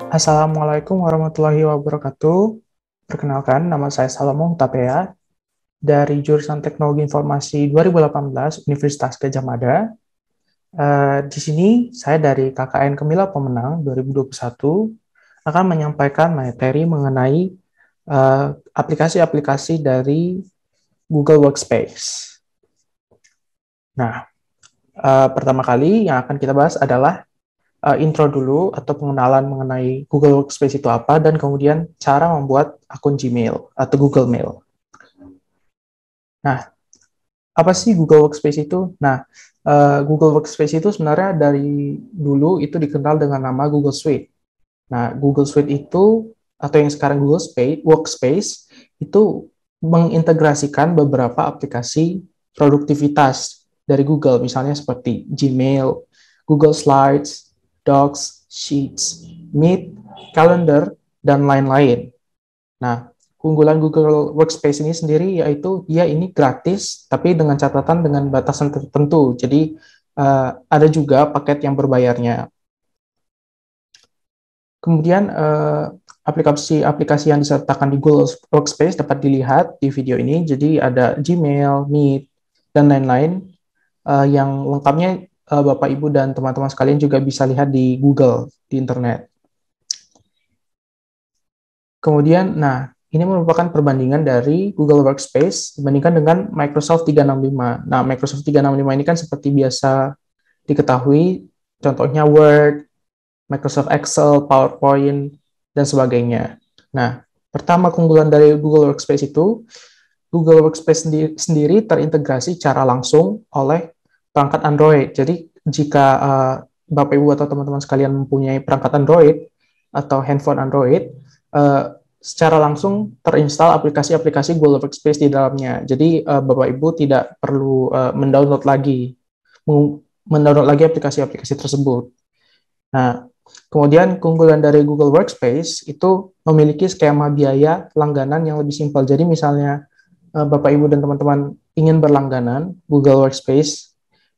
Assalamualaikum warahmatullahi wabarakatuh. Perkenalkan, nama saya Salomo Hutapea dari jurusan Teknologi Informasi 2018 Universitas Gadjah Mada. Di sini saya dari KKN Kemila Pemenang 2021 akan menyampaikan materi mengenai aplikasi-aplikasi dari Google Workspace. Nah, pertama kali yang akan kita bahas adalah intro dulu atau pengenalan mengenai Google Workspace itu apa, dan kemudian cara membuat akun Gmail atau Google Mail. Nah, apa sih Google Workspace itu? Nah, Google Workspace itu sebenarnya dari dulu itu dikenal dengan nama Google Suite. Nah, Google Suite itu, atau yang sekarang Google Workspace, itu mengintegrasikan beberapa aplikasi produktivitas dari Google, misalnya seperti Gmail, Google Slides, Docs, Sheets, Meet, Calendar, dan lain-lain. Nah, keunggulan Google Workspace ini sendiri yaitu ini gratis, tapi dengan catatan dengan batasan tertentu. Jadi, ada juga paket yang berbayarnya. Kemudian, aplikasi-aplikasi yang disertakan di Google Workspace dapat dilihat di video ini. Jadi, ada Gmail, Meet, dan lain-lain. Yang lengkapnya Bapak, Ibu, dan teman-teman sekalian juga bisa lihat di Google, di internet. Kemudian, nah, ini merupakan perbandingan dari Google Workspace dibandingkan dengan Microsoft 365. Nah, Microsoft 365 ini kan seperti biasa diketahui, contohnya Word, Microsoft Excel, PowerPoint, dan sebagainya. Nah, pertama keunggulan dari Google Workspace itu, Google Workspace sendiri terintegrasi secara langsung oleh perangkat Android. Jadi, jika Bapak, Ibu, atau teman-teman sekalian mempunyai perangkat Android atau handphone Android, secara langsung terinstall aplikasi-aplikasi Google Workspace di dalamnya. Jadi, Bapak, Ibu tidak perlu mendownload lagi aplikasi-aplikasi tersebut. Nah, kemudian keunggulan dari Google Workspace itu memiliki skema biaya langganan yang lebih simpel. Jadi misalnya Bapak, Ibu, dan teman-teman ingin berlangganan Google Workspace,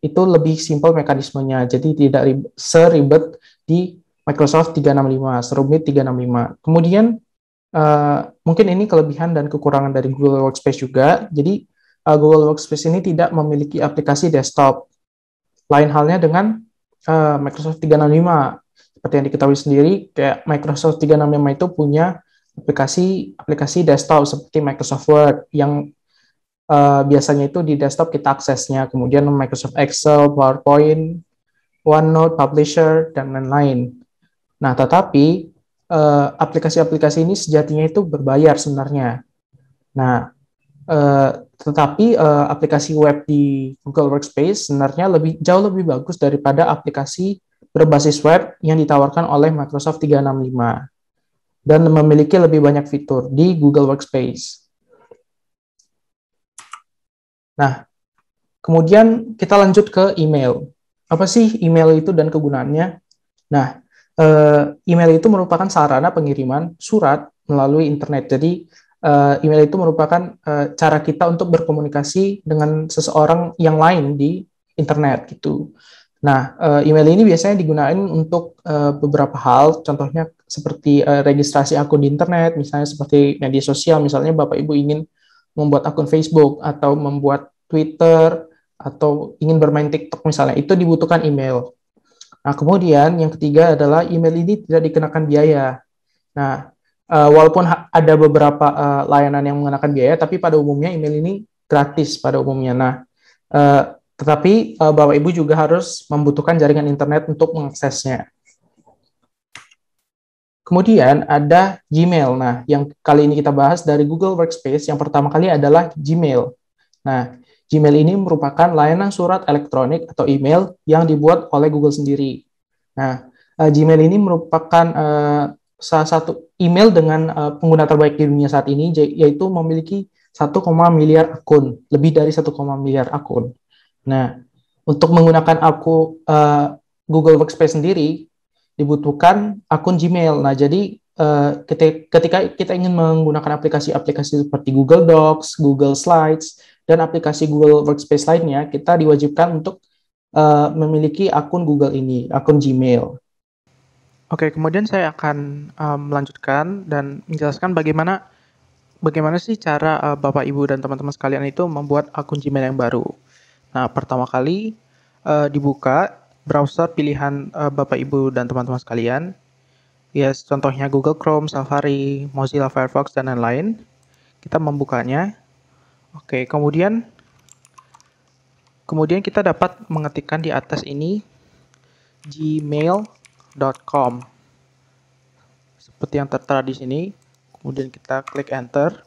itu lebih simpel mekanismenya. Jadi tidak seribet di Microsoft 365, serumit 365. Kemudian mungkin ini kelebihan dan kekurangan dari Google Workspace juga. Jadi Google Workspace ini tidak memiliki aplikasi desktop. Lain halnya dengan Microsoft 365. Seperti yang diketahui sendiri, kayak Microsoft 365 itu punya aplikasi desktop seperti Microsoft Word yang biasanya itu di desktop kita aksesnya, kemudian Microsoft Excel, PowerPoint, OneNote, Publisher, dan lain-lain. Nah, tetapi aplikasi-aplikasi ini sejatinya itu berbayar sebenarnya. Nah, tetapi aplikasi web di Google Workspace sebenarnya jauh lebih bagus daripada aplikasi berbasis web yang ditawarkan oleh Microsoft 365 dan memiliki lebih banyak fitur di Google Workspace. Nah, kemudian kita lanjut ke email. Apa sih email itu dan kegunaannya? Nah, email itu merupakan sarana pengiriman surat melalui internet. Jadi, email itu merupakan cara kita untuk berkomunikasi dengan seseorang yang lain di internet gitu. Nah, email ini biasanya digunakan untuk beberapa hal, contohnya seperti registrasi akun di internet, misalnya seperti media sosial, misalnya Bapak Ibu ingin membuat akun Facebook atau membuat Twitter atau ingin bermain TikTok misalnya, itu dibutuhkan email. Nah, kemudian yang ketiga adalah email ini tidak dikenakan biaya. Nah, walaupun ada beberapa layanan yang mengenakan biaya, tapi pada umumnya email ini gratis pada umumnya. Nah, tetapi Bapak Ibu juga harus membutuhkan jaringan internet untuk mengaksesnya. Kemudian ada Gmail. Nah, yang kali ini kita bahas dari Google Workspace, yang pertama kali adalah Gmail. Nah, Gmail ini merupakan layanan surat elektronik atau email yang dibuat oleh Google sendiri. Nah, Gmail ini merupakan salah satu email dengan pengguna terbaik di dunia saat ini, yaitu memiliki 1, miliar akun, lebih dari 1, miliar akun. Nah, untuk menggunakan Google Workspace sendiri, dibutuhkan akun Gmail. Nah, jadi ketika kita ingin menggunakan aplikasi-aplikasi seperti Google Docs, Google Slides, dan aplikasi Google Workspace lainnya, kita diwajibkan untuk memiliki akun Google ini, akun Gmail. Oke, kemudian saya akan melanjutkan dan menjelaskan bagaimana sih cara Bapak Ibu dan teman-teman sekalian itu membuat akun Gmail yang baru. Nah, pertama kali dibuka browser pilihan Bapak Ibu dan teman-teman sekalian. Ya, contohnya Google Chrome, Safari, Mozilla Firefox, dan lain-lain. Kita membukanya. Oke, kemudian kita dapat mengetikkan di atas ini gmail.com. Seperti yang tertera di sini. Kemudian kita klik enter.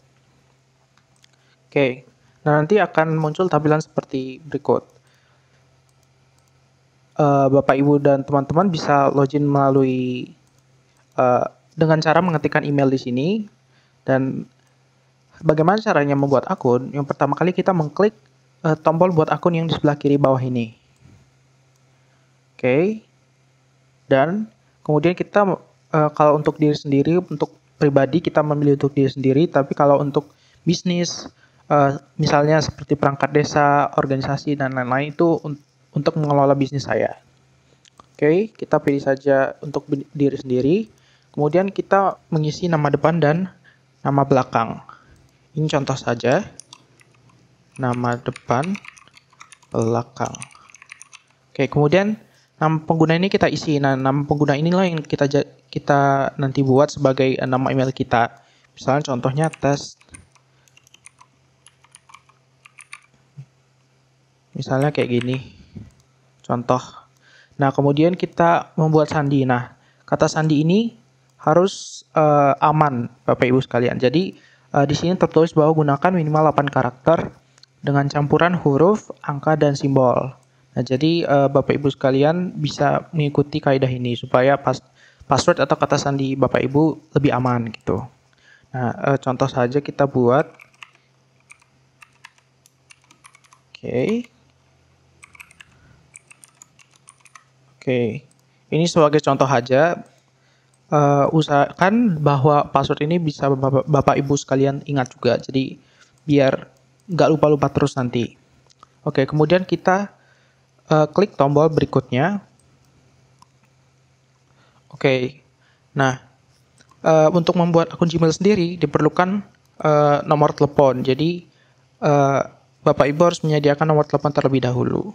Oke. Nah, nanti akan muncul tampilan seperti berikut. Bapak, Ibu, dan teman-teman bisa login melalui dengan cara mengetikkan email di sini. Dan bagaimana caranya membuat akun? Yang pertama kali kita mengklik tombol buat akun yang di sebelah kiri bawah ini. Oke. Dan kemudian kita kalau untuk diri sendiri, untuk pribadi kita memilih untuk diri sendiri, tapi kalau untuk bisnis, misalnya seperti perangkat desa, organisasi, dan lain-lain itu untuk mengelola bisnis saya. Oke, kita pilih saja untuk diri sendiri. Kemudian kita mengisi nama depan dan nama belakang. Ini contoh saja. Nama depan, belakang. Oke, kemudian nama pengguna ini kita isi. Nah, nama pengguna inilah yang kita nanti buat sebagai nama email kita. Misalnya contohnya tes. Misalnya kayak gini. Contoh. Nah, kemudian kita membuat sandi. Nah, kata sandi ini harus aman, Bapak Ibu sekalian. Jadi, di sini tertulis bahwa gunakan minimal 8 karakter dengan campuran huruf, angka, dan simbol. Nah, jadi Bapak Ibu sekalian bisa mengikuti kaidah ini supaya password atau kata sandi Bapak Ibu lebih aman gitu. Nah, contoh saja kita buat. Oke. Oke. Ini sebagai contoh aja. Usahakan bahwa password ini bisa Bapak Ibu sekalian ingat juga. Jadi biar nggak lupa-lupa terus nanti. Oke, kemudian kita klik tombol berikutnya. Oke, nah untuk membuat akun Gmail sendiri diperlukan nomor telepon. Jadi Bapak Ibu harus menyediakan nomor telepon terlebih dahulu.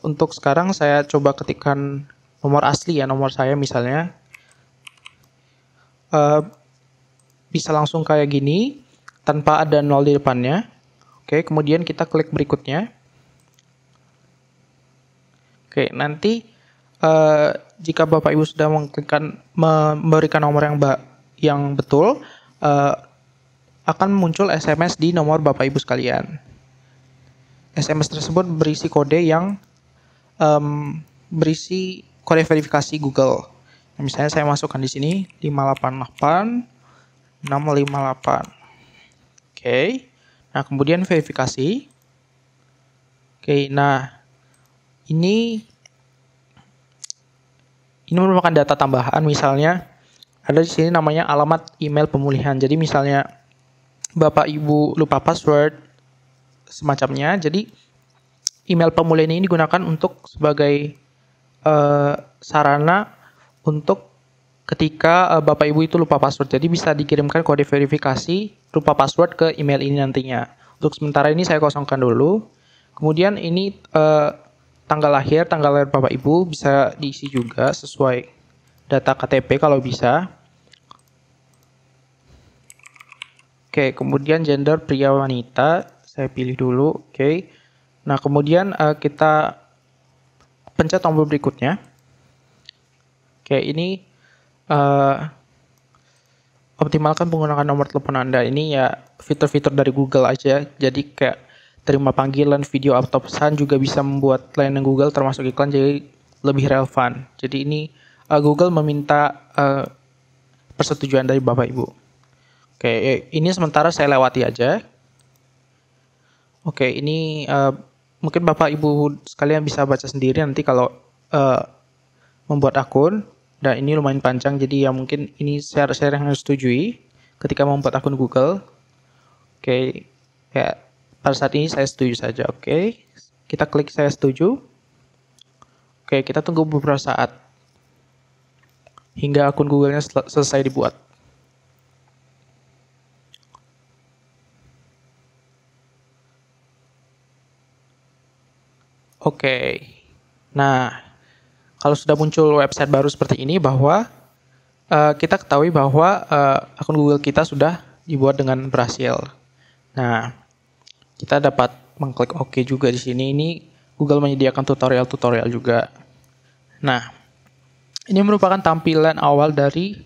Untuk sekarang saya coba ketikkan nomor asli ya, nomor saya misalnya. Bisa langsung kayak gini, tanpa ada 0 di depannya. Oke, kemudian kita klik berikutnya. Oke, nanti jika Bapak Ibu sudah memberikan nomor yang betul, akan muncul SMS di nomor Bapak Ibu sekalian. SMS tersebut berisi kode yang berisi kode verifikasi Google. Nah, misalnya saya masukkan di sini 588658. Oke. Nah, kemudian verifikasi. Oke, nah ini merupakan data tambahan. Misalnya ada di sini namanya alamat email pemulihan. Jadi misalnya Bapak Ibu lupa password semacamnya. Jadi email pemulihan ini digunakan untuk sebagai sarana untuk ketika Bapak Ibu itu lupa password. Jadi bisa dikirimkan kode verifikasi lupa password ke email ini nantinya. Untuk sementara ini saya kosongkan dulu. Kemudian ini tanggal lahir Bapak Ibu bisa diisi juga sesuai data KTP kalau bisa. Oke, kemudian gender pria wanita saya pilih dulu. Oke. Nah, kemudian kita pencet tombol berikutnya. Oke, ini optimalkan penggunaan nomor telepon Anda. Ini ya fitur-fitur dari Google aja. Jadi kayak terima panggilan, video atau pesan juga bisa membuat layanan Google termasuk iklan jadi lebih relevan. Jadi ini Google meminta persetujuan dari Bapak Ibu. Oke, ini sementara saya lewati aja. Oke, ini mungkin Bapak Ibu sekalian bisa baca sendiri nanti kalau membuat akun. Dan ini lumayan panjang, jadi ya mungkin ini syarat-syarat yang harus setujui ketika membuat akun Google. Oke, ya pada saat ini saya setuju saja. Oke, kita klik saya setuju. Oke, kita tunggu beberapa saat. hingga akun Google-nya selesai dibuat. Oke. Nah, kalau sudah muncul website baru seperti ini, bahwa kita ketahui bahwa akun Google kita sudah dibuat dengan berhasil. Nah, kita dapat mengklik OK juga di sini. Ini Google menyediakan tutorial-tutorial juga. Nah, ini merupakan tampilan awal dari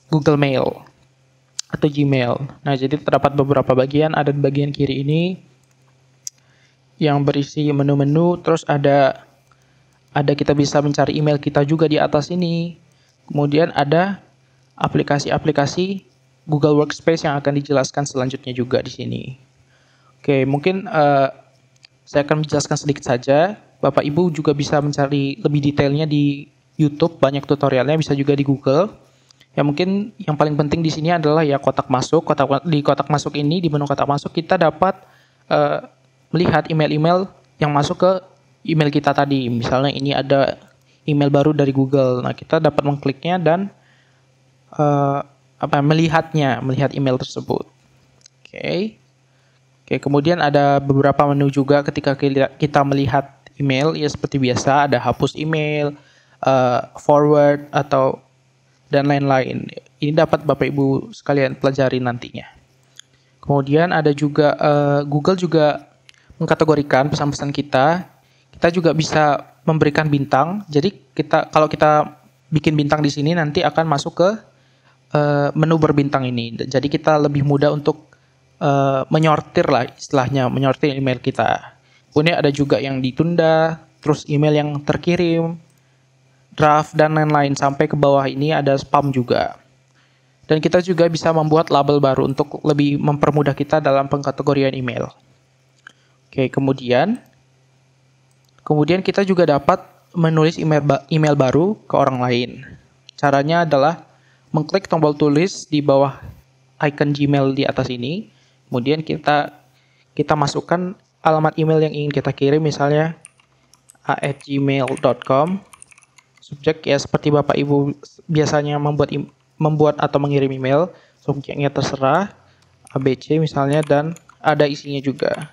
Google Mail atau Gmail. Nah, jadi terdapat beberapa bagian. Ada di bagian kiri ini yang berisi menu-menu, terus ada kita bisa mencari email kita juga di atas ini. Kemudian ada aplikasi-aplikasi Google Workspace yang akan dijelaskan selanjutnya juga di sini. Oke, mungkin saya akan menjelaskan sedikit saja. Bapak Ibu juga bisa mencari lebih detailnya di YouTube, banyak tutorialnya, bisa juga di Google. Ya, mungkin yang paling penting di sini adalah ya kotak masuk. Di kotak masuk ini, di menu kotak masuk, kita dapat melihat email-email yang masuk ke email kita tadi. Misalnya ini ada email baru dari Google. Nah, kita dapat mengkliknya dan melihat email tersebut. Oke, kemudian ada beberapa menu juga ketika kita melihat email. Ya, seperti biasa ada hapus email, forward dan lain-lain. Ini dapat Bapak Ibu sekalian pelajari nantinya. Kemudian ada juga Google juga mengkategorikan pesan-pesan kita. Kita juga bisa memberikan bintang. Jadi kalau kita bikin bintang di sini, nanti akan masuk ke menu berbintang ini. Jadi kita lebih mudah untuk menyortir lah istilahnya, menyortir email kita. Kemudian ada juga yang ditunda, terus email yang terkirim, draft, dan lain-lain. Sampai ke bawah ini ada spam juga. Dan kita juga bisa membuat label baru untuk lebih mempermudah kita dalam pengkategorian email. Oke, kemudian kita juga dapat menulis email baru ke orang lain. Caranya adalah mengklik tombol tulis di bawah icon Gmail di atas ini. Kemudian kita masukkan alamat email yang ingin kita kirim, misalnya a@gmail.com. Subjek ya seperti Bapak Ibu biasanya membuat atau mengirim email. Subjeknya terserah, ABC misalnya, dan ada isinya juga.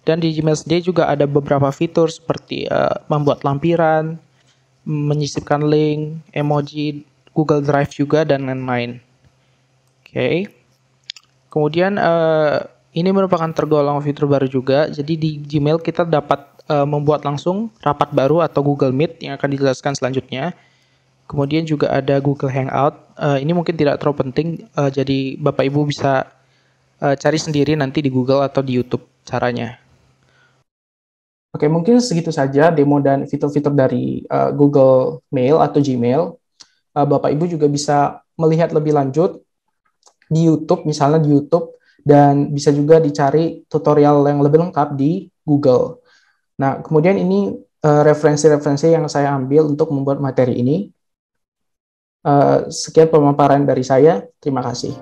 Dan di Gmail sendiri juga ada beberapa fitur seperti membuat lampiran, menyisipkan link, emoji, Google Drive juga, dan lain-lain. Oke. Kemudian ini merupakan tergolong fitur baru juga. Jadi di Gmail kita dapat membuat langsung rapat baru atau Google Meet yang akan dijelaskan selanjutnya. Kemudian juga ada Google Hangout. Ini mungkin tidak terlalu penting, jadi Bapak Ibu bisa cari sendiri nanti di Google atau di YouTube caranya. Oke, mungkin segitu saja demo dan fitur-fitur dari Google Mail atau Gmail. Bapak Ibu juga bisa melihat lebih lanjut di YouTube, misalnya di YouTube, dan bisa juga dicari tutorial yang lebih lengkap di Google. Nah, kemudian ini referensi-referensi yang saya ambil untuk membuat materi ini. Sekian pemaparan dari saya. Terima kasih.